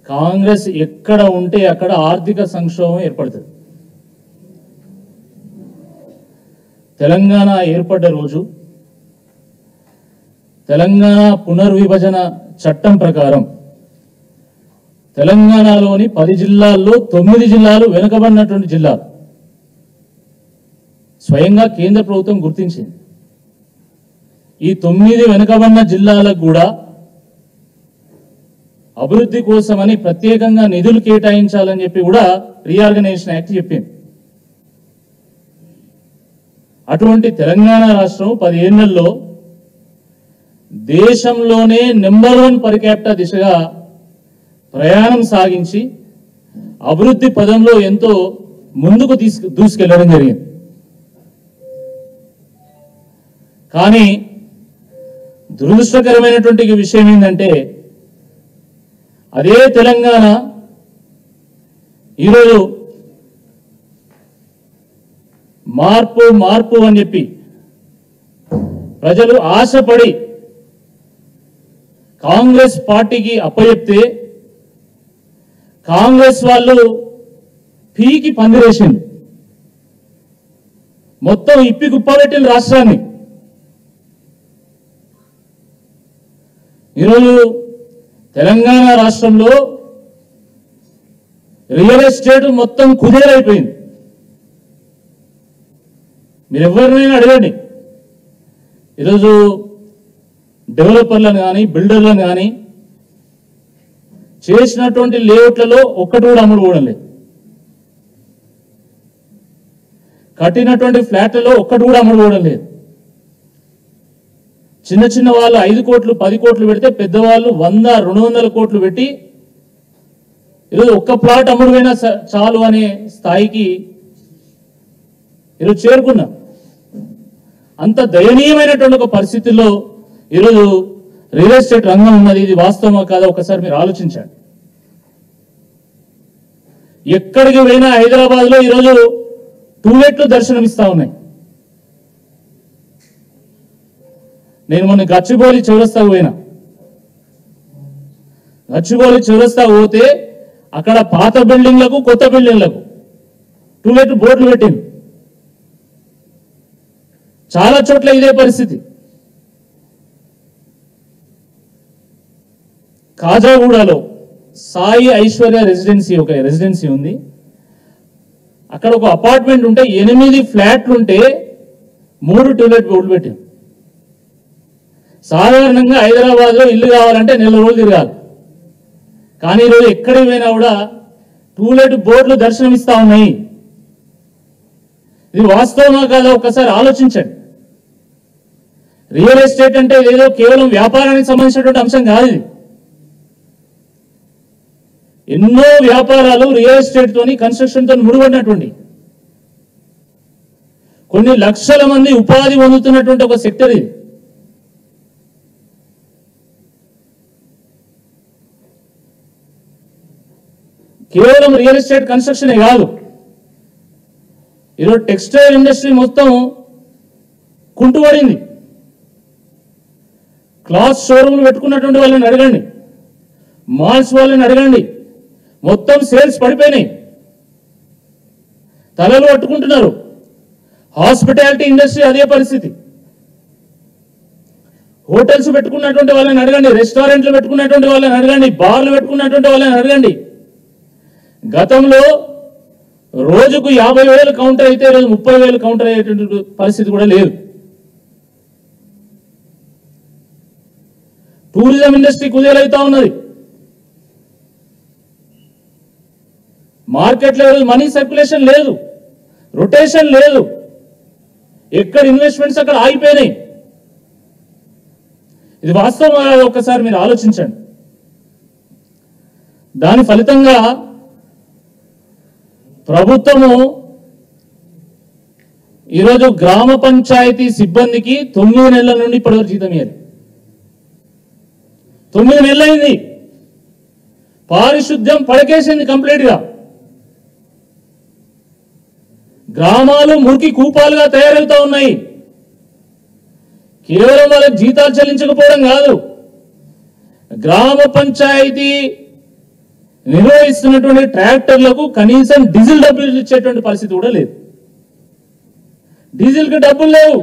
కాంగ్రెస్ ఎక్కడ ఉంటే అక్కడ ఆర్థిక సంక్షోభం ఏర్పడుతుంది. తెలంగాణ ఏర్పడ్డ రోజు తెలంగాణ పునర్విభజన చట్టం ప్రకారం తెలంగాణలోని 10 జిల్లాల్లో 9 జిల్లాలు వెనుకబడినటువంటి జిల్లాలు స్వయంగా కేంద్ర ప్రభుత్వం గుర్తించింది. ఈ 9 వెనుకబడిన జిల్లాలకు కూడా అభివృద్ధి కోసమని ప్రత్యేకంగా నిధులు కేటాయించాలని చెప్పి కూడా రీఆర్గనైజేషన్ యాక్ట్ చెప్పింది. అటువంటి తెలంగాణ రాష్ట్రం 10 ఏళ్లలో దేశంలోనే నెంబర్ 1 పర్ క్యాపిటా దిశగా ప్రయాణం సాగించి అభివృద్ధి పదంలో ఎంతో ముందుకు దూసుకెళ్లడం జరిగింది. కానీ దురదృష్టకరమైనటువంటి విషయం ఏంటంటే అదే తెలంగాణ ఈరోజు మార్పు మార్పు అని చెప్పి ప్రజలు ఆశపడి కాంగ్రెస్ పార్టీకి అప్పచెప్తే కాంగ్రెస్ వాళ్ళు పీకి పందిరేసింది, మొత్తం ఇప్పి కుప్పబెట్టిన రాష్ట్రాన్ని. ఈరోజు తెలంగాణ రాష్ట్రంలో రియల్ ఎస్టేట్ మొత్తం కుదేలైపోయింది. మీరు ఎవరినైనా అడగండి, ఈరోజు డెవలపర్లను కానీ బిల్డర్లను కానీ చేసినటువంటి లేఅవుట్లలో ఒక్కటి కూడా అమ్ముడుపోవడం లేదు, కట్టినటువంటి ఫ్లాట్లలో ఒక్కటి కూడా అమ్ముడుపోవడం లేదు. చిన్న చిన్న వాళ్ళు 5 కోట్లు 10 కోట్లు పెడితే పెద్దవాళ్ళు 100-200 కోట్లు పెట్టి ఈరోజు ఒక్క ప్లాట్ అమ్ముడుపోయినా చాలు అనే స్థాయికి ఈరోజు చేరుకున్నాం. అంత దయనీయమైనటువంటి ఒక పరిస్థితుల్లో ఈరోజు రియల్ ఎస్టేట్ రంగం ఉన్నది. ఇది వాస్తవమా కాదా ఒకసారి మీరు ఆలోచించండి. ఎక్కడికి పోయినా హైదరాబాద్లో ఈరోజు టూలెట్లు దర్శనమిస్తా ఉన్నాయి. నేను మొన్న గచ్చిబౌలి చౌరస్తాకు పోయినా. గచ్చిబౌలి చౌరస్తాకు పోతే అక్కడ పాత బిల్డింగ్లకు కొత్త బిల్డింగ్లకు టూలెట్ బోర్డులు పెట్టింది. చాలా చోట్ల ఇదే పరిస్థితి. కాజాగూడలో సాయి ఐశ్వర్య రెసిడెన్సీ ఉంది. అక్కడ ఒక అపార్ట్మెంట్ ఉంటే 8 ఫ్లాట్లు ఉంటే 3 టూలెట్ బోర్డులు పెట్టింది. సాధారణంగా హైదరాబాద్లో ఇల్లు కావాలంటే 4 రోజులు తిరగాలి. కానీ ఈరోజు ఎక్కడికి పోయినా కూడా టూలెట్ బోర్డులు దర్శనమిస్తా ఉన్నాయి. ఇది వాస్తవమా కాదా ఒకసారి ఆలోచించండి. రియల్ ఎస్టేట్ అంటే ఏదో కేవలం వ్యాపారానికి సంబంధించినటువంటి అంశం కాదు. ఇది ఎన్నో వ్యాపారాలు రియల్ ఎస్టేట్ తోని కన్స్ట్రక్షన్ తో ముడిపడినటువంటి కొన్ని లక్షల మంది ఉపాధి పొందుతున్నటువంటి ఒక సెక్టర్ ఇది. కేవలం రియల్ ఎస్టేట్ కన్స్ట్రక్షనే కాదు, ఈరోజు టెక్స్టైల్ ఇండస్ట్రీ మొత్తం కుంటుపడింది. క్లాత్ షోరూమ్లు పెట్టుకున్నటువంటి వాళ్ళని అడగండి, మాల్స్ వాళ్ళని అడగండి, మొత్తం సేల్స్ పడిపోయినాయి, తలలు పట్టుకుంటున్నారు. హాస్పిటాలిటీ ఇండస్ట్రీ అదే పరిస్థితి. హోటల్స్ పెట్టుకున్నటువంటి వాళ్ళని అడగండి, రెస్టారెంట్లు పెట్టుకున్నటువంటి వాళ్ళని అడగండి, బార్లు పెట్టుకున్నటువంటి వాళ్ళని అడగండి. గతంలో రోజుకు 50,000 కౌంటర్ అయితే ఈరోజు 30,000 కౌంటర్ అయ్యేటువంటి పరిస్థితి కూడా లేదు. టూరిజం ఇండస్ట్రీ కుదేలైతా ఉన్నది. మార్కెట్లో మనీ సర్క్యులేషన్ లేదు, రొటేషన్ లేదు, ఎక్కడ ఇన్వెస్ట్మెంట్స్ అక్కడ ఆగిపోయినాయి. ఇది వాస్తవం ఒక్కసారి మీరు ఆలోచించండి. దాని ఫలితంగా ప్రభుత్వము ఈరోజు గ్రామ పంచాయతీ సిబ్బందికి 9 నెలల నుండి ఇప్పటివరకు జీతం ఇవ్వాలి. 9 నెలలైంది. పారిశుద్ధ్యం పడకేసింది కంప్లీట్ గా. గ్రామాలు మురికి కూపాలుగా తయారవుతా ఉన్నాయి. కేవలం వాళ్ళకి జీతాలు చెల్లించకపోవడం కాదు, గ్రామ పంచాయతీ నిర్వహిస్తున్నటువంటి ట్రాక్టర్లకు కనీసం డీజిల్ డబ్బులు ఇచ్చేటువంటి పరిస్థితి కూడా లేదు. డీజిల్కి డబ్బులు లేవు.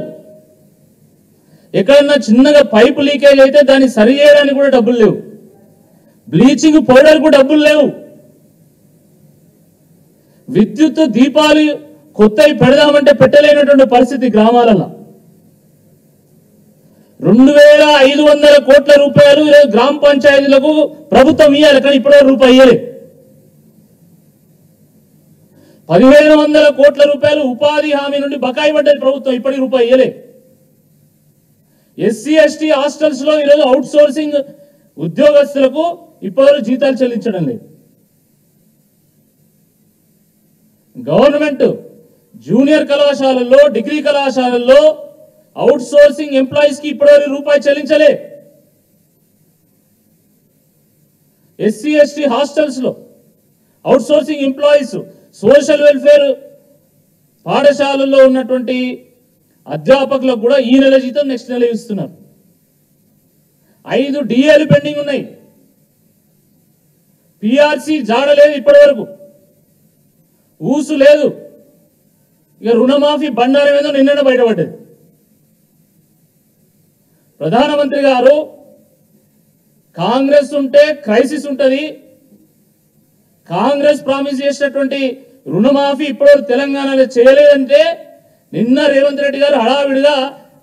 ఎక్కడన్నా చిన్నగా పైపు లీకేజ్ అయితే దాన్ని సరి చేయడానికి కూడా డబ్బులు లేవు. బ్లీచింగ్ పౌడర్కు డబ్బులు లేవు. విద్యుత్ దీపాలు కొత్తవి పెడదామంటే పెట్టలేనటువంటి పరిస్థితి గ్రామాలలో. 2500 కోట్ల రూపాయలు ఈరోజు గ్రామ పంచాయతీలకు ప్రభుత్వం ఇవ్వాలి, కానీ ఇప్పటివరకు రూపాయి ఇవ్వలేదు. 1500 కోట్ల రూపాయలు ఉపాధి హామీ నుండి బకాయి పడ్డది ప్రభుత్వం, ఇప్పటికి రూపాయి ఇవ్వలేదు. ఎస్సీ ఎస్టీ హాస్టల్స్ లో ఈరోజు అవుట్ సోర్సింగ్ ఉద్యోగస్తులకు ఇప్పటివరకు జీతాలు చెల్లించడం లేదు. గవర్నమెంట్ జూనియర్ కళాశాలల్లో డిగ్రీ కళాశాలల్లో అవుట్ సోర్సింగ్ ఎంప్లాయీస్ కి ఇప్పటివరకు రూపాయి చెల్లించలే. ఎస్సీ ఎస్టీ హాస్టల్స్ లో out sourcing employees, social welfare పాఠశాలల్లో ఉన్నటువంటి అధ్యాపకులకు కూడా ఈ నెల జీతం నెక్స్ట్ నెల ఇస్తున్నారు. 5 డిఏలు పెండింగ్ ఉన్నాయి. పిఆర్సి జాడలేదు, ఇప్పటి వరకు ఊసు లేదు. ఇక రుణమాఫీ బండారం ఏదో నిన్ననే బయటపడ్డది. ప్రధానమంత్రి గారు కాంగ్రెస్ ఉంటే క్రైసిస్ ఉంటుంది, కాంగ్రెస్ ప్రామిస్ చేసినటువంటి రుణమాఫీ ఇప్పటివరకు తెలంగాణలో చేయలేదంటే నిన్న రేవంత్ రెడ్డి గారు హడావిడిగా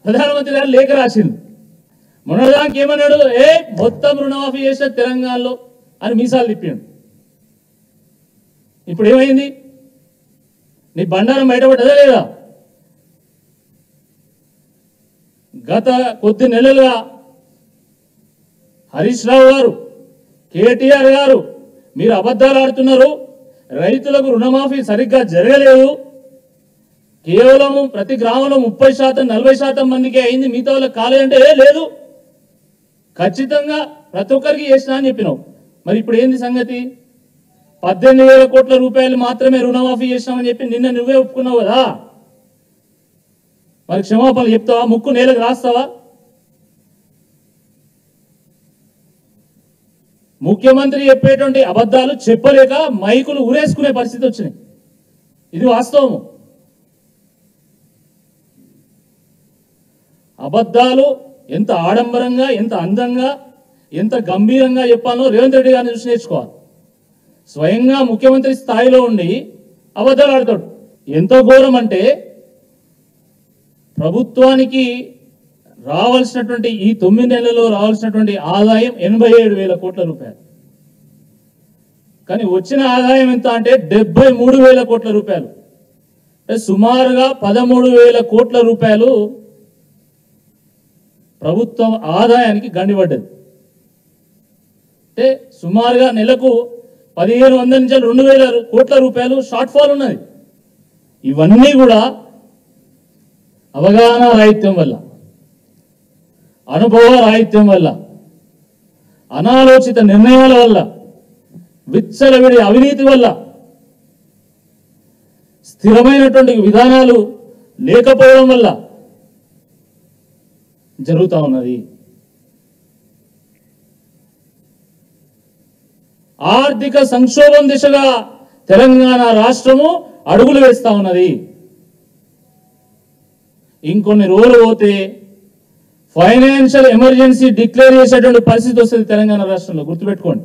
ప్రధానమంత్రి గారు లేఖ రాసింది. మొన్నదానికి ఏమన్నాడు, మొత్తం రుణమాఫీ చేసిన తెలంగాణలో అని మీసాలు తిప్పాడు. ఇప్పుడు ఏమైంది? నీ బండారం బయటపడ్డదా లేదా? గత కొద్ది నెలలుగా హరీష్ రావు గారు, కేటీఆర్ గారు మీరు అబద్ధాలు ఆడుతున్నారు, రైతులకు రుణమాఫీ సరిగ్గా జరగలేదు, కేవలం ప్రతి గ్రామంలో 30% 40% మందికి అయింది, మిగతా వాళ్ళకి కాలేదంటే లేదు, ఖచ్చితంగా ప్రతి ఒక్కరికి చేసినా అని చెప్పినావు. మరి ఇప్పుడు ఏంది సంగతి? 18,000 కోట్ల రూపాయలు మాత్రమే రుణమాఫీ చేసినామని చెప్పి నిన్న నువ్వే ఒప్పుకున్నావు కదా. మరి క్షమాపణలు చెప్తావా? ముక్కు నేలకు రాస్తావా? ముఖ్యమంత్రి చెప్పేటువంటి అబద్ధాలు చెప్పలేక మైకులు ఊరేసుకునే పరిస్థితి వచ్చినాయి. ఇది వాస్తవము. అబద్ధాలు ఎంత ఆడంబరంగా, ఎంత అందంగా, ఎంత గంభీరంగా చెప్పాలో రేవంత్ రెడ్డి గారిని చూసి నేర్చుకోవాలి. స్వయంగా ముఖ్యమంత్రి స్థాయిలో ఉండి అబద్ధాలు ఆడతాడు. ఎంత ఘోరం అంటే ప్రభుత్వానికి రావాల్సినటువంటి ఈ 9 నెలల్లో రావాల్సినటువంటి ఆదాయం 87,000 కోట్ల రూపాయలు, కానీ వచ్చిన ఆదాయం ఎంత అంటే 73,000 కోట్ల రూపాయలు. సుమారుగా 13,000 కోట్ల రూపాయలు ప్రభుత్వం ఆదాయానికి గండిపడ్డది. అంటే సుమారుగా నెలకు 1,500 నుంచి 2,000 కోట్ల రూపాయలు షార్ట్ ఫాల్ ఉన్నది. ఇవన్నీ కూడా అవగాహన రాహిత్యం వల్ల, అనుభవ రాహిత్యం వల్ల, అనాలోచిత నిర్ణయాల వల్ల, విచ్చలవిడి అవినీతి వల్ల, స్థిరమైనటువంటి విధానాలు లేకపోవడం వల్ల జరుగుతూ ఉన్నది. ఆర్థిక సంక్షోభం దిశగా తెలంగాణ రాష్ట్రము అడుగులు వేస్తా ఉన్నది. ఇంకొన్ని రోజులు పోతే ఫైనాన్షియల్ ఎమర్జెన్సీ డిక్లేర్ చేసేటువంటి పరిస్థితి వస్తుంది తెలంగాణ రాష్ట్రంలో, గుర్తుపెట్టుకోండి.